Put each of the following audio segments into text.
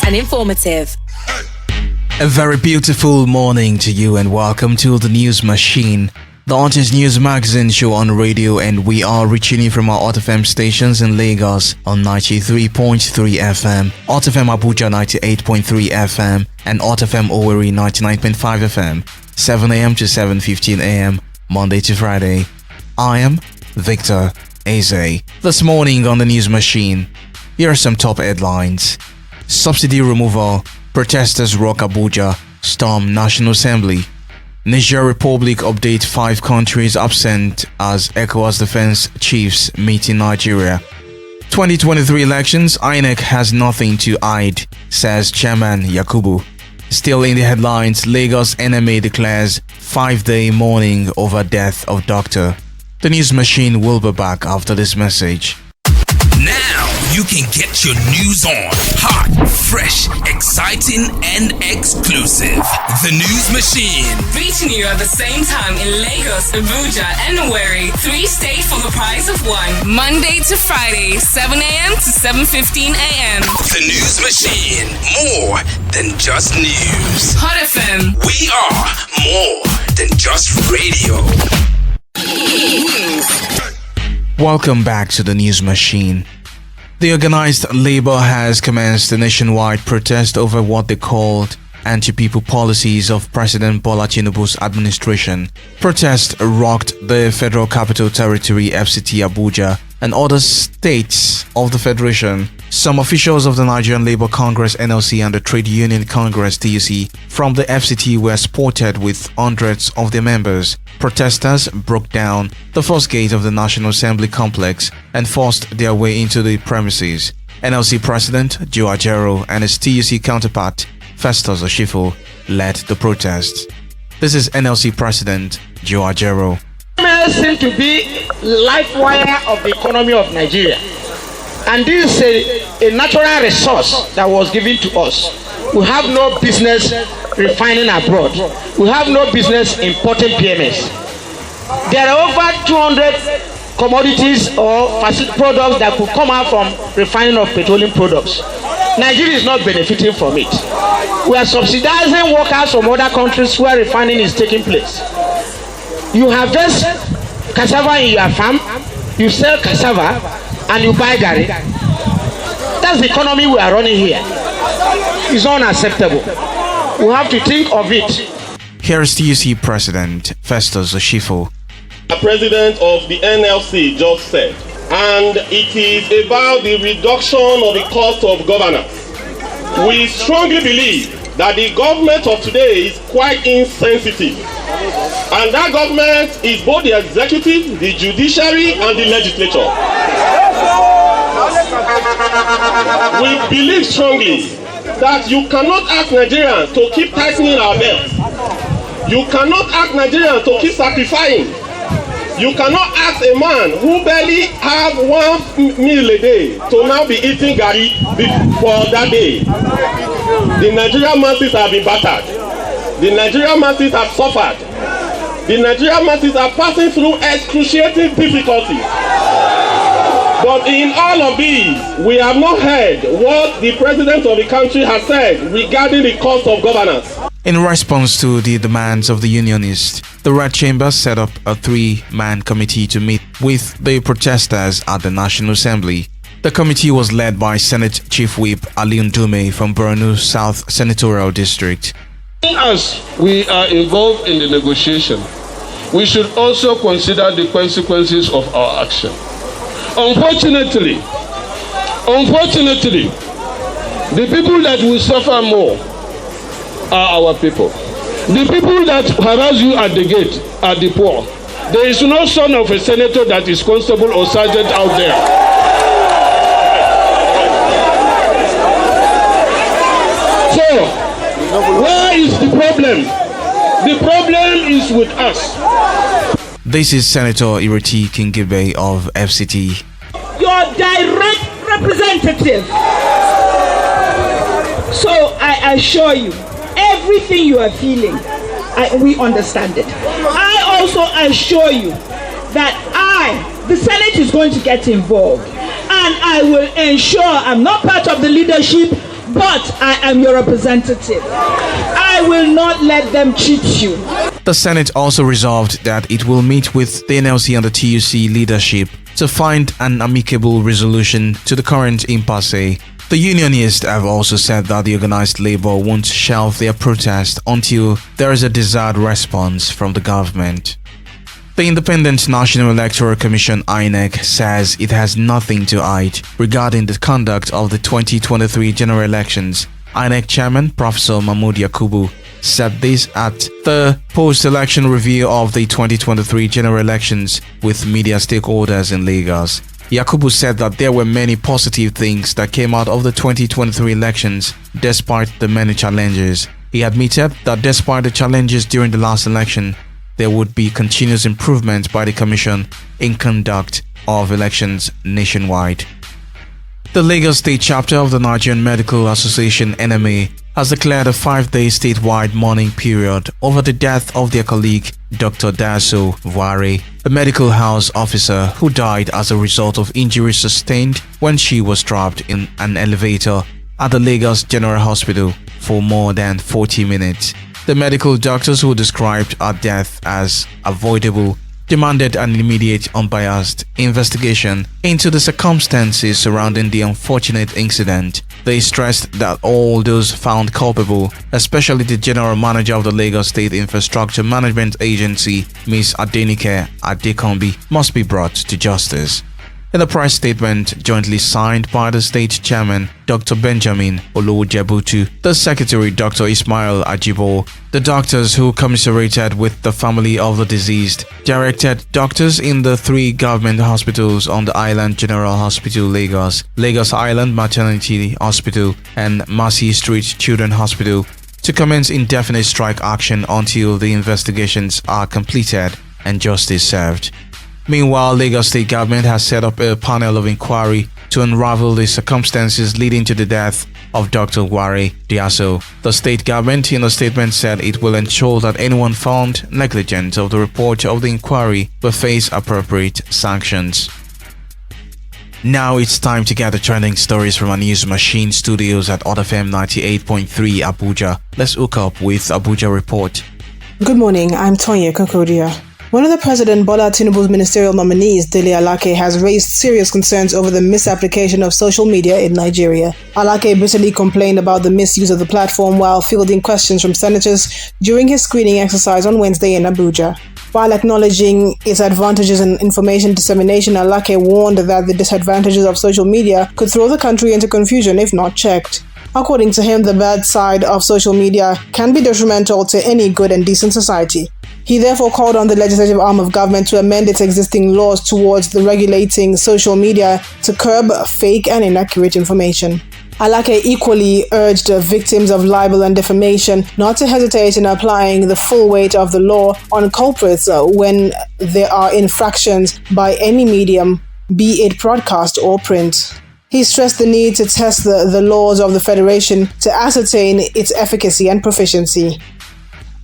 and informative. A very beautiful morning to you and welcome to the News Machine, the hottest news magazine show on radio, and we are reaching you from our Hot FM stations in Lagos on 93.3 FM, Hot FM Abuja 98.3 FM, and Hot FM Owerri 99.5 FM, 7 a.m. to 7:15 a.m. Monday to Friday. I am Victor Eze. This morning on the News Machine, here are some top headlines. Subsidy removal, protesters rock Abuja, storm National Assembly. Niger Republic update 5 countries absent as ECOWAS defense chiefs meet in Nigeria. 2023 elections, INEC has nothing to hide, says Chairman Yakubu. Still in the headlines, Lagos NMA declares 5-day mourning over death of doctor. The News Machine will be back after this message. Now you can get your news on. Hot, fresh, exciting, and exclusive. The News Machine. Reaching you at the same time in Lagos, Abuja, and Owerri. 3 states for the price of 1. Monday to Friday, 7 a.m. to 7:15 a.m. The News Machine. More than just news. Hot FM. We are more than just radio. Welcome back to the News Machine. The organized labor has commenced a nationwide protest over what they called anti-people policies of President Bola Tinubu's administration. Protests rocked the Federal Capital Territory FCT Abuja and other states of the Federation. Some officials of the Nigerian Labour Congress NLC and the Trade Union Congress TUC from the FCT were spotted with hundreds of their members. Protesters broke down the first gate of the National Assembly complex and forced their way into the premises. NLC President Joe Ajero and his TUC counterpart Festus Oshifo led the protests. This is NLC President Joe Ajero. Seem to be life wire of the economy of Nigeria, and this is a natural resource that was given to us. We have no business refining abroad. We have no business importing PMS. There are over 200 commodities or products that could come out from refining of petroleum products. Nigeria is not benefiting from it. We are subsidizing workers from other countries where refining is taking place. You harvest cassava in your farm, you sell cassava, and you buy gari. That's the economy we are running here. It's unacceptable. We have to think of it. Here is TUC President Festus Oshifo. The president of the NLC just said, and it is about the reduction of the cost of governance. We strongly believe that the government of today is quite insensitive. And that government is both the executive, the judiciary, and the legislature. We believe strongly that you cannot ask Nigerians to keep tightening our belts. You cannot ask Nigerians to keep sacrificing. You cannot ask a man who barely have 1 meal a day to now be eating gari for that day. The Nigerian masses have been battered. The Nigerian masses have suffered. The Nigerian masses are passing through excruciating difficulties. But in all of these, we have not heard what the president of the country has said regarding the cost of governance. In response to the demands of the unionists, the Red Chamber set up a 3-man committee to meet with the protesters at the National Assembly. The committee was led by Senate Chief Whip Ali Ndume from Borno South Senatorial District. As we are involved in the negotiation, we should also consider the consequences of our action. Unfortunately, the people that will suffer more are our people. The people that harass you at the gate are the poor. There is no son of a senator that is constable or sergeant out there. So, where is the problem? The problem is with us. This is Senator Ireti Kingibe of FCT. Your direct representative. So I assure you, everything you are feeling, we understand it. I also assure you that the Senate is going to get involved, and I will ensure I'm not part of the leadership, but I am your representative. I will not let them cheat you. The Senate also resolved that it will meet with the NLC and the TUC leadership to find an amicable resolution to the current impasse. The unionists have also said that the organized labor won't shelve their protest until there is a desired response from the government. The Independent National Electoral Commission (INEC) says it has nothing to hide regarding the conduct of the 2023 general elections. INEC Chairman Professor Mahmood Yakubu said this at the post-election review of the 2023 general elections with media stakeholders in Lagos. Yakubu said that there were many positive things that came out of the 2023 elections despite the many challenges. He admitted that despite the challenges during the last election, there would be continuous improvement by the Commission in conduct of elections nationwide. The Lagos State chapter of the Nigerian Medical Association (NMA) has declared a 5-day statewide mourning period over the death of their colleague Dr. Daso Vare, a medical house officer who died as a result of injuries sustained when she was trapped in an elevator at the Lagos General Hospital for more than 40 minutes. The medical doctors, who described her death as avoidable, demanded an immediate, unbiased investigation into the circumstances surrounding the unfortunate incident. They stressed that all those found culpable, especially the General Manager of the Lagos State Infrastructure Management Agency, Ms. Adenike Adekombi, must be brought to justice. In a press statement jointly signed by the state chairman Dr. Benjamin Olojebutu, the secretary Dr. Ismail Ajibo, the doctors who commiserated with the family of the deceased, directed doctors in the 3 government hospitals on the Island General Hospital Lagos, Lagos Island Maternity Hospital and Mercy Street Children's Hospital to commence indefinite strike action until the investigations are completed and justice served. Meanwhile, Lagos State government has set up a panel of inquiry to unravel the circumstances leading to the death of Dr. Ware Diaso. The state government in a statement said it will ensure that anyone found negligent of the report of the inquiry will face appropriate sanctions. Now it's time to get the trending stories from our news machine studios at OFM 98.3 Abuja. Let's hook up with Abuja Report. Good morning, I'm Tonya Kokodia. One of the President Bola Tinubu's ministerial nominees, Dele Alake, has raised serious concerns over the misapplication of social media in Nigeria. Alake bitterly complained about the misuse of the platform while fielding questions from senators during his screening exercise on Wednesday in Abuja. While acknowledging its advantages in information dissemination, Alake warned that the disadvantages of social media could throw the country into confusion if not checked. According to him, the bad side of social media can be detrimental to any good and decent society. He therefore called on the legislative arm of government to amend its existing laws towards the regulating social media to curb fake and inaccurate information. Alake equally urged victims of libel and defamation not to hesitate in applying the full weight of the law on culprits when there are infractions by any medium, be it broadcast or print. He stressed the need to test the laws of the Federation to ascertain its efficacy and proficiency.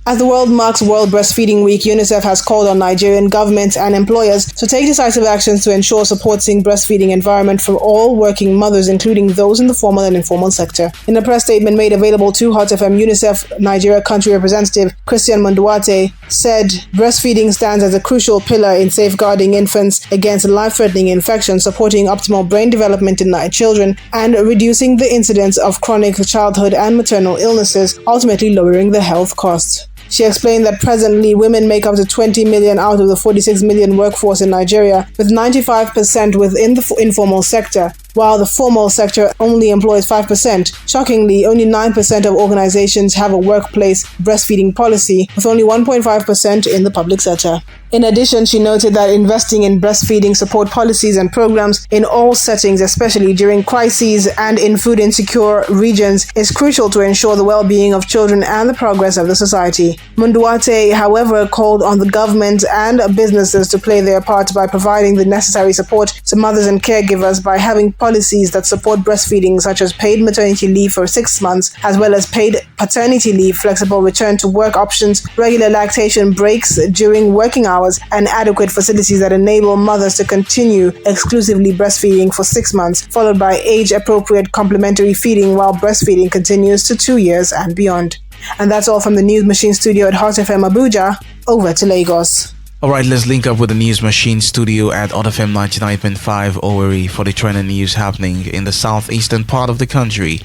As the world marks World Breastfeeding Week, UNICEF has called on Nigerian governments and employers to take decisive actions to ensure supporting breastfeeding environment for all working mothers, including those in the formal and informal sector. In a press statement made available to Hot FM, UNICEF Nigeria country representative Christian Munduate said breastfeeding stands as a crucial pillar in safeguarding infants against life-threatening infections, supporting optimal brain development in children, and reducing the incidence of chronic childhood and maternal illnesses, ultimately lowering the health costs. She explained that presently women make up to 20 million out of the 46 million workforce in Nigeria, with 95% within the informal sector, while the formal sector only employs 5%. Shockingly, only 9% of organizations have a workplace breastfeeding policy, with only 1.5% in the public sector. In addition, she noted that investing in breastfeeding support policies and programs in all settings, especially during crises and in food insecure regions, is crucial to ensure the well-being of children and the progress of the society. Munduate, however, called on the government and businesses to play their part by providing the necessary support to mothers and caregivers by having policies that support breastfeeding, such as paid maternity leave for 6 months, as well as paid paternity leave, flexible return to work options, regular lactation breaks during working hours, and adequate facilities that enable mothers to continue exclusively breastfeeding for 6 months, followed by age-appropriate complementary feeding while breastfeeding continues to 2 years and beyond. And that's all from the News Machine studio at Hot FM Abuja. Over to Lagos. Alright, let's link up with the News Machine studio at Hot FM 99.5 Owerri for the trending news happening in the southeastern part of the country.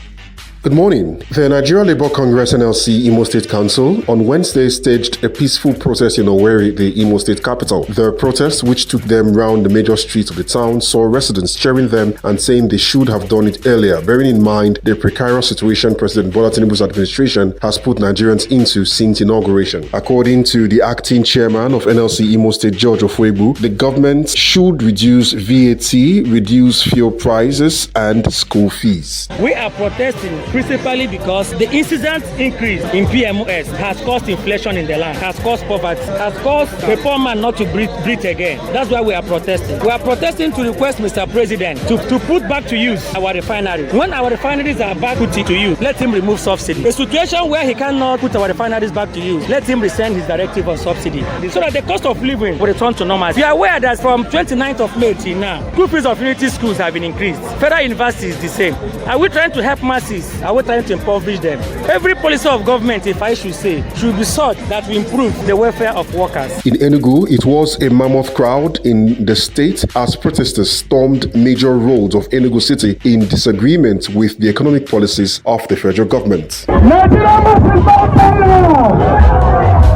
Good morning. The Nigeria Labour Congress NLC Imo State Council on Wednesday staged a peaceful protest in Owerri, the Imo State capital. The protest, which took them round the major streets of the town, saw residents cheering them and saying they should have done it earlier, bearing in mind the precarious situation President Bola Tinubu's administration has put Nigerians into since inauguration. According to the acting chairman of NLC Imo State, George Ofuegbu, the government should reduce VAT, reduce fuel prices and school fees. We are protesting principally because the incident increase in PMOS has caused inflation in the land, has caused poverty, has caused the poor man not to breathe again. That's why we are protesting. We are protesting to request Mr. President to put back to use our refineries. When our refineries are back put to use, let him remove subsidy. A situation where he cannot put our refineries back to use, let him rescind his directive on subsidy so that the cost of living will return to normal. We are aware that from 29th of May till now, school fees of unity schools have been increased. Federal university is the same. Are we trying to help masses? Are we trying to impoverish them? Every policy of government, if I should say, should be sought that will improve the welfare of workers. In Enugu, it was a mammoth crowd in the state as protesters stormed major roads of Enugu City in disagreement with the economic policies of the federal government. Nigeria must be so better!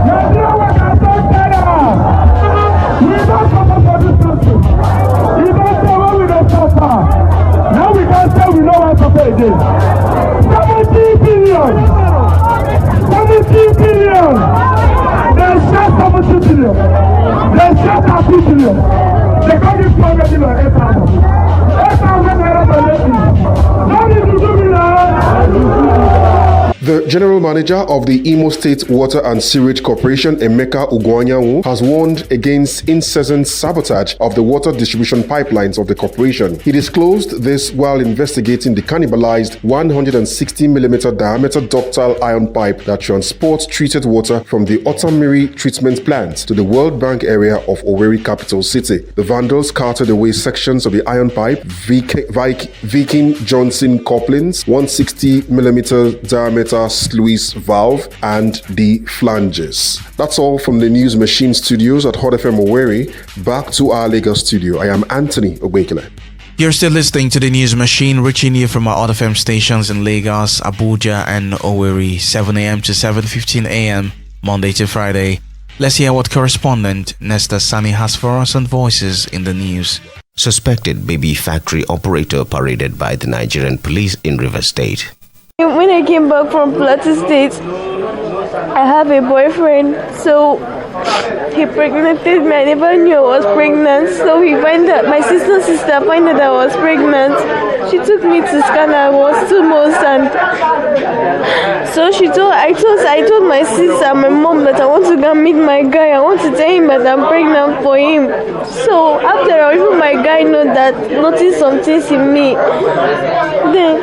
Nigeria must be so better! We don't suffer for this country. We don't say when we don't suffer. Now we can't say we don't want to pay again. 70 billion! 70 billion! They share 70 billion! They share 30 billion! They got this 200 billion, 8,000. 8,000 naira per lady. How did you do me now? The general manager of the Imo State Water and Sewage Corporation, Emeka Ugwanyanwu, has warned against incessant sabotage of the water distribution pipelines of the corporation. He disclosed this while investigating the cannibalized 160mm diameter ductile iron pipe that transports treated water from the Otamiri treatment plant to the World Bank area of Owerri capital city. The vandals carted away sections of the iron pipe, Viking Johnson couplings, 160mm diameter sluice valve, and the flanges. That's all from the News Machine studios at Hot FM Owerri. Back to our Lagos studio. I am Anthony Obekele. You're still listening to the News Machine, reaching you from our Hot FM stations in Lagos, Abuja and Owerri, 7 a.m. to 7:15 a.m. Monday to Friday. Let's hear what correspondent Nesta Sani has for us on Voices in the News. Suspected baby factory operator paraded by the Nigerian police in Rivers State. When I came back from Plateau State, I have a boyfriend, so he pregnanted me. I never knew I was pregnant, so my sister found out I was pregnant. She took me to scan. I was 2 months, and so I told my sister and my mom that I want to go meet my guy. I want to tell him that I'm pregnant for him. So after I even my guy noticed some things in me. Then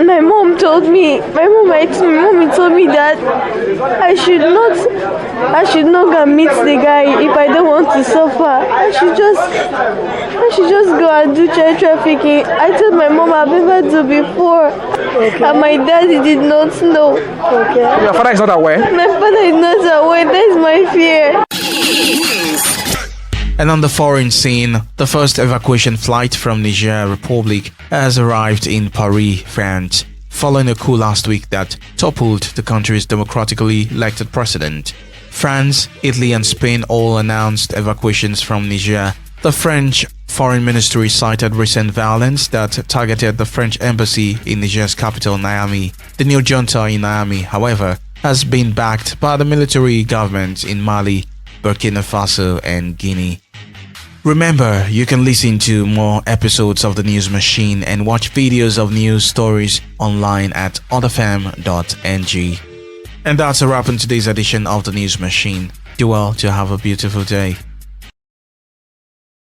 my mom told me that I should not go and meet the guy if I don't want to suffer. I should just go and do child trafficking. I told my mom I've never done before, and my daddy did not know. Okay. Your father is not aware? My father is not aware. That is my fear. And on the foreign scene, the first evacuation flight from Niger Republic has arrived in Paris, France, following a coup last week that toppled the country's democratically elected president. France, Italy and Spain all announced evacuations from Niger. The French Foreign Ministry cited recent violence that targeted the French embassy in Niger's capital, Niamey. The new junta in Niamey, however, has been backed by the military governments in Mali, Burkina Faso and Guinea. Remember, you can listen to more episodes of the News Machine and watch videos of news stories online at hotfm.ng. And that's a wrap on today's edition of the News Machine. Do well to have a beautiful day.